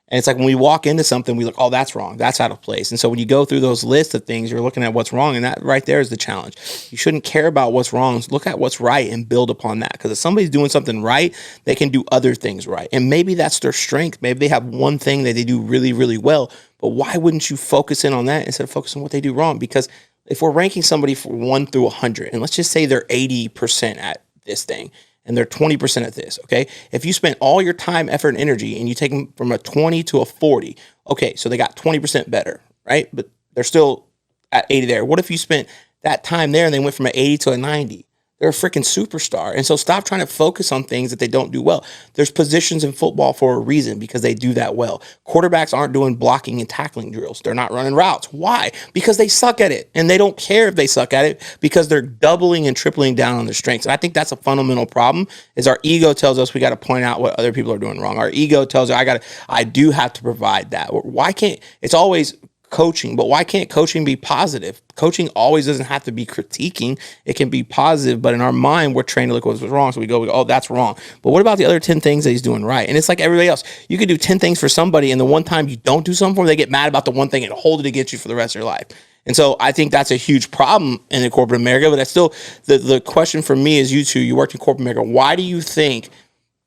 And it's like when we walk into something, we look, oh, that's wrong. That's out of place. And so when you go through those lists of things, you're looking at what's wrong. And that right there is the challenge. You shouldn't care about what's wrong. Look at what's right and build upon that. Because if somebody's doing something right, they can do other things right. And maybe that's their strength. Maybe they have one thing that they do really, really well. But why wouldn't you focus in on that instead of focusing on what they do wrong? Because if we're ranking somebody for 1 through 100, and let's just say they're 80% at this thing, and they're 20% at this, okay? If you spent all your time, effort, and energy, and you take them from a 20 to a 40, okay, so they got 20% better, right? But they're still at 80 there. What if you spent that time there and they went from an 80 to a 90? They're a freaking superstar. And so stop trying to focus on things that they don't do well. There's positions in football for a reason because they do that well. Quarterbacks aren't doing blocking and tackling drills. They're not running routes. Why? Because they suck at it. And they don't care if they suck at it because they're doubling and tripling down on their strengths. And I think that's a fundamental problem is our ego tells us we got to point out what other people are doing wrong. Our ego tells us I do have to provide that. Why can't, it's always coaching, but why can't coaching be positive? Coaching always doesn't have to be critiquing. It can be positive, but in our mind, we're trained to look what's wrong. So we go, oh, that's wrong. But what about the other 10 things that he's doing right? And it's like everybody else. You could do 10 things for somebody, and the one time you don't do something for them, they get mad about the one thing and hold it against you for the rest of your life. And so I think that's a huge problem in the corporate America, but that's still the question for me is you worked in corporate America. Why do you think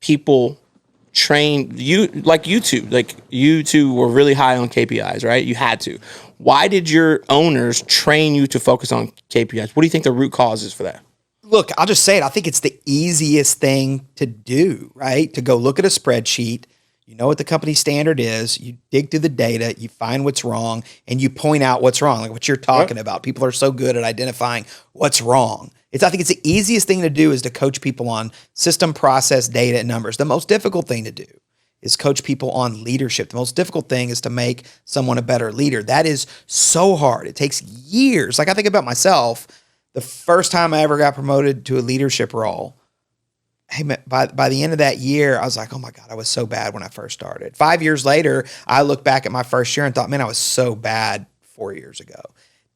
people train you like you two were really high on KPIs, right? You had to. Why did your owners train you to focus on KPIs? What do you think the root cause is for that? Look, I'll just say it. I think it's the easiest thing to do, right? To go look at a spreadsheet. You know what the company standard is. You dig through the data, you find what's wrong, and you point out what's wrong, like what you're talking about. People are so good at identifying what's wrong. I think it's the easiest thing to do is to coach people on system, process, data, and numbers. The most difficult thing to do is coach people on leadership. The most difficult thing is to make someone a better leader. That is so hard. It takes years. Like I think about myself, the first time I ever got promoted to a leadership role, hey, by the end of that year, I was like, oh my God, I was so bad when I first started. 5 years later, I look back at my first year and thought, man, I was so bad 4 years ago.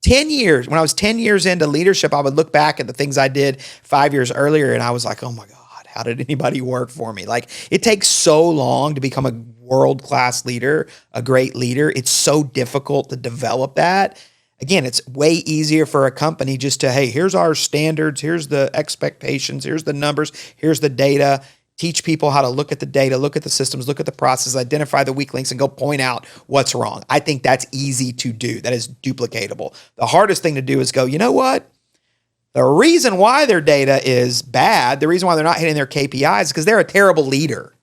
10 years, when I was 10 years into leadership, I would look back at the things I did 5 years earlier and I was like, oh my God, how did anybody work for me? Like it takes so long to become a world-class leader, a great leader. It's so difficult to develop that. Again, it's way easier for a company just to, hey, here's our standards, here's the expectations, here's the numbers, here's the data. Teach people how to look at the data, look at the systems, look at the process, identify the weak links, and go point out what's wrong. I think that's easy to do. That is duplicatable. The hardest thing to do is go, you know what? The reason why their data is bad, the reason why they're not hitting their KPIs is because they're a terrible leader.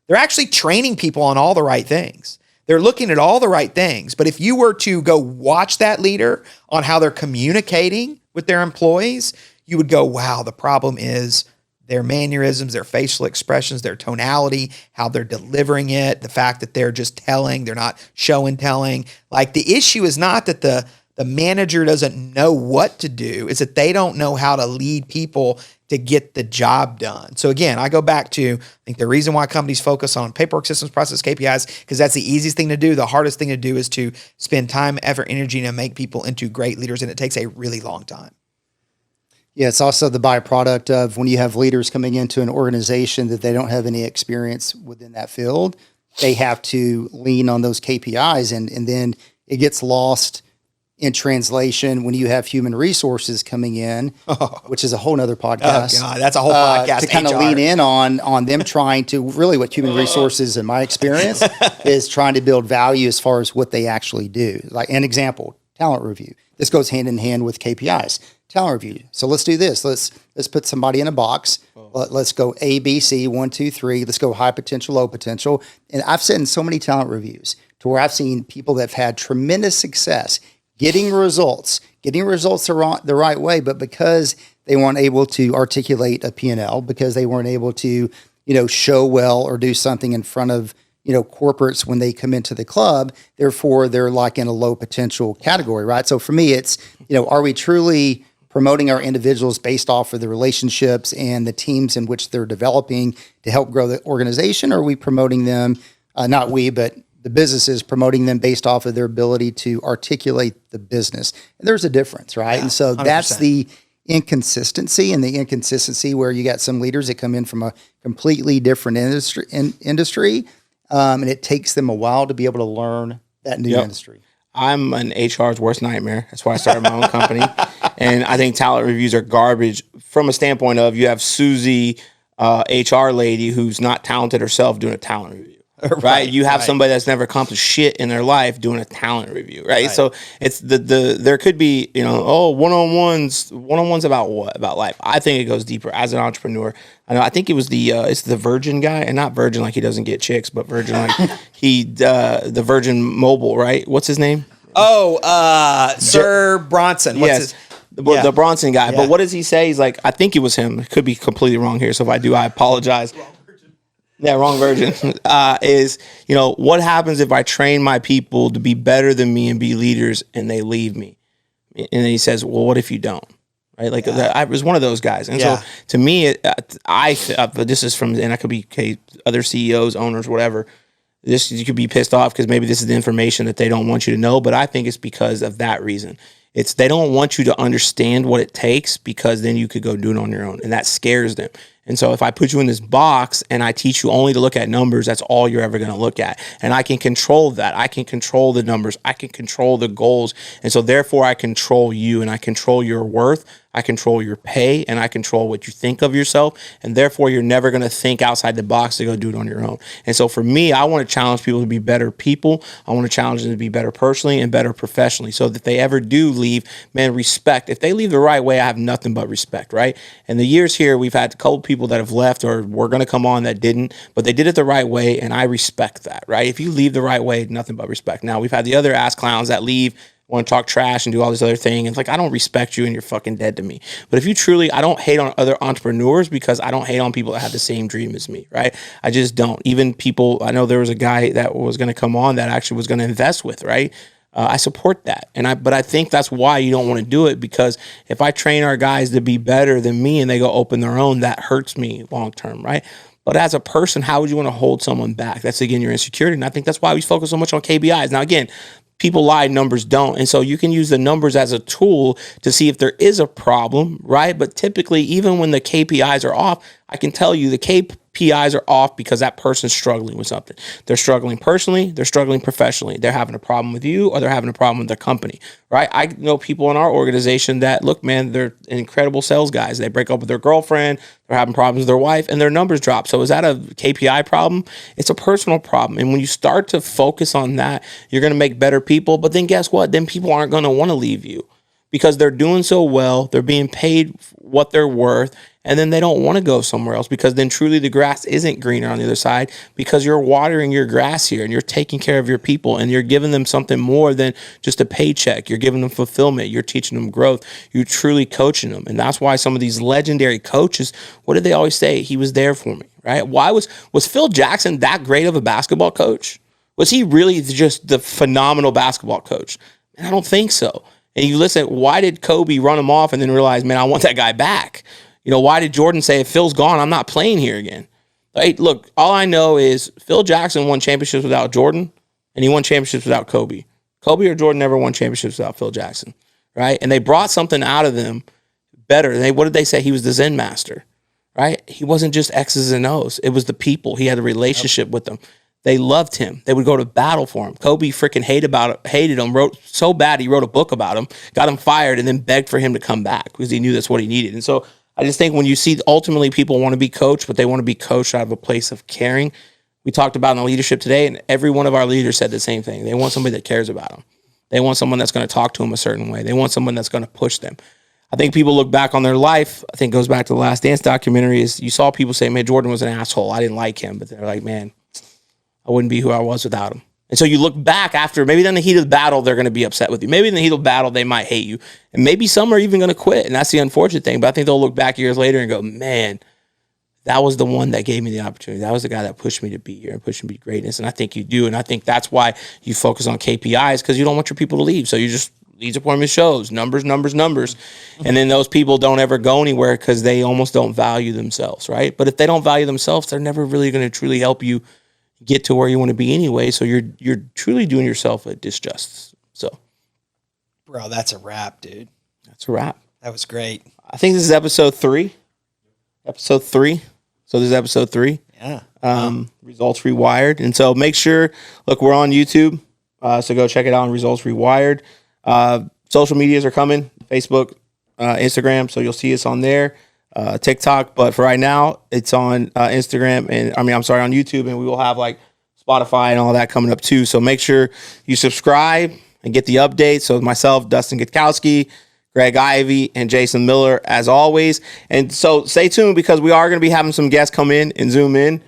They're actually training people on all the right things. They're looking at all the right things. But if you were to go watch that leader on how they're communicating with their employees, you would go, wow, the problem is their mannerisms, their facial expressions, their tonality, how they're delivering it, the fact that they're just telling, they're not show and telling. Like the issue is not that the manager doesn't know what to do, it's that they don't know how to lead people to get the job done. So again, I go back to, I think the reason why companies focus on paperwork, systems, process, KPIs, because that's the easiest thing to do. The hardest thing to do is to spend time, effort, energy to make people into great leaders, and it takes a really long time. Yeah, it's also the byproduct of when you have leaders coming into an organization that they don't have any experience within that field, they have to lean on those KPIs and then it gets lost in translation, when you have human resources coming in, which is a whole nother podcast. Oh God, that's a whole podcast. To kind of HR. lean in on them trying to really what human resources, in my experience, is trying to build value as far as what they actually do. Like an example, talent review. This goes hand in hand with KPIs. Talent review. So let's do this. Let's put somebody in a box. Let's go A, B, C, 1, 2, 3. Let's go high potential, low potential. And I've said in so many talent reviews to where I've seen people that have had tremendous success getting results the right way, but because they weren't able to articulate a P&L, because they weren't able to, show well or do something in front of, corporates when they come into the club, therefore they're like in a low potential category, right? So for me, it's, are we truly promoting our individuals based off of the relationships and the teams in which they're developing to help grow the organization? Or are we promoting them, not we, but the businesses promoting them based off of their ability to articulate the business? And there's a difference, right? Yeah, and so 100%. That's the inconsistency, and the inconsistency where you got some leaders that come in from a completely different industry, and it takes them a while to be able to learn that new industry. I'm an HR's worst nightmare. That's why I started my own company. And I think talent reviews are garbage from a standpoint of you have Susie, HR lady, who's not talented herself doing a talent review. Right. You have somebody that's never accomplished shit in their life doing a talent review. Right. So it's there could be, one-on-ones about what? About life. I think it goes deeper as an entrepreneur. I think it was it's the Virgin guy, and not Virgin like he doesn't get chicks, but Virgin like the Virgin Mobile, right? What's his name? Sir Bronson. The Bronson guy. Yeah. But what does he say? He's like, I think it was him. It could be completely wrong here. So if I do, I apologize. Yeah, wrong version. Is, what happens if I train my people to be better than me and be leaders and they leave me? And then he says, well, what if you don't? Right? Like I was one of those guys. And so to me, this is from, and I could be other CEOs, owners, whatever. You could be pissed off because maybe this is the information that they don't want you to know. But I think it's because of that reason. They don't want you to understand what it takes, because then you could go do it on your own. And that scares them. And so if I put you in this box and I teach you only to look at numbers, that's all you're ever going to look at. And I can control that. I can control the numbers. I can control the goals. And so therefore I control you, and I control your worth. I control your pay, and I control what you think of yourself. And therefore you're never going to think outside the box to go do it on your own. And so for me, I want to challenge people to be better people. I want to challenge them to be better personally and better professionally, so that if they ever do leave, man, respect. If they leave the right way, I have nothing but respect, right? And the years here, we've had a couple people that have left or were going to come on that didn't, but they did it the right way, and I respect that, right? If you leave the right way, nothing but respect. Now, we've had the other ass clowns that leave, want to talk trash and do all this other thing. And it's like, I don't respect you and you're fucking dead to me. But if you truly, I don't hate on other entrepreneurs, because I don't hate on people that have the same dream as me, right? I just don't. Even people, I know there was a guy that was going to come on that actually was going to invest with, right? I support that. But I think that's why you don't want to do it, because if I train our guys to be better than me and they go open their own, that hurts me long term, right? But as a person, how would you want to hold someone back? That's, again, your insecurity. And I think that's why we focus so much on KPIs. Now, again, people lie, numbers don't. And so you can use the numbers as a tool to see if there is a problem, right? But typically, even when the KPIs are off, I can tell you the KPIs are off because that person's struggling with something. They're struggling personally, they're struggling professionally. They're having a problem with you, or they're having a problem with their company, right? I know people in our organization that, look, man, they're incredible sales guys. They break up with their girlfriend, they're having problems with their wife, and their numbers drop. So is that a KPI problem? It's a personal problem. And when you start to focus on that, you're going to make better people. But then guess what? Then people aren't going to want to leave you, because they're doing so well, they're being paid what they're worth, and then they don't want to go somewhere else, because then truly the grass isn't greener on the other side, because you're watering your grass here and you're taking care of your people and you're giving them something more than just a paycheck. You're giving them fulfillment. You're teaching them growth. You're truly coaching them. And that's why some of these legendary coaches, what did they always say? He was there for me, right? Why was Phil Jackson that great of a basketball coach? Was he really just the phenomenal basketball coach? And I don't think so. And you listen, why did Kobe run him off and then realize, man, I want that guy back? Why did Jordan say, if Phil's gone, I'm not playing here again? Right? Look, all I know is Phil Jackson won championships without Jordan, and he won championships without Kobe. Kobe or Jordan never won championships without Phil Jackson, right? And they brought something out of them better. What did they say? He was the Zen master, right? He wasn't just X's and O's. It was the people. He had a relationship with them. They loved him. They would go to battle for him. Kobe freaking hated him, wrote so bad he wrote a book about him, got him fired, and then begged for him to come back because he knew that's what he needed. And so I just think when you see ultimately people want to be coached, but they want to be coached out of a place of caring. We talked about in the leadership today, and every one of our leaders said the same thing. They want somebody that cares about them. They want someone that's going to talk to them a certain way. They want someone that's going to push them. I think people look back on their life. I think it goes back to the Last Dance documentary. Is you saw people say, man, Jordan was an asshole. I didn't like him. But they're like, man, I wouldn't be who I was without him. And so you look back after, maybe in the heat of the battle, they're going to be upset with you. Maybe in the heat of the battle, they might hate you. And maybe some are even going to quit. And that's the unfortunate thing. But I think they'll look back years later and go, man, that was the one that gave me the opportunity. That was the guy that pushed me to be here and pushed me to greatness. And I think you do. And I think that's why you focus on KPIs, because you don't want your people to leave. So you just, leads appointment shows, numbers. And then those people don't ever go anywhere because they almost don't value themselves, right? But if they don't value themselves, they're never really going to truly help you get to where you want to be anyway. So you're truly doing yourself a disjustice. So, Bro, that's a wrap, dude. that's a wrap. That was great. I think this is episode 3. Episode 3. So this is episode 3. Yeah. Results Rewired. And so make sure, look, we're on YouTube. So go check it out on Results Rewired. Social medias are coming, Facebook, Instagram. So you'll see us on there, TikTok. But for right now, it's on Instagram on YouTube, and we will have like Spotify and all that coming up too. So make sure you subscribe and get the updates. So myself, Dustin Gutkowski, Greg Ivy, and Jason Miller, as always. And so stay tuned because we are going to be having some guests come in and zoom in.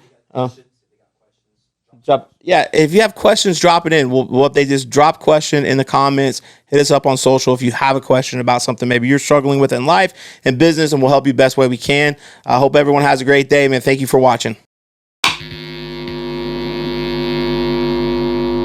If you have questions, drop it in. We'll update this. Drop question in the comments. Hit us up on social if you have a question about something maybe you're struggling with in life and business, and we'll help you best way we can. I hope everyone has a great day, man. Thank you for watching.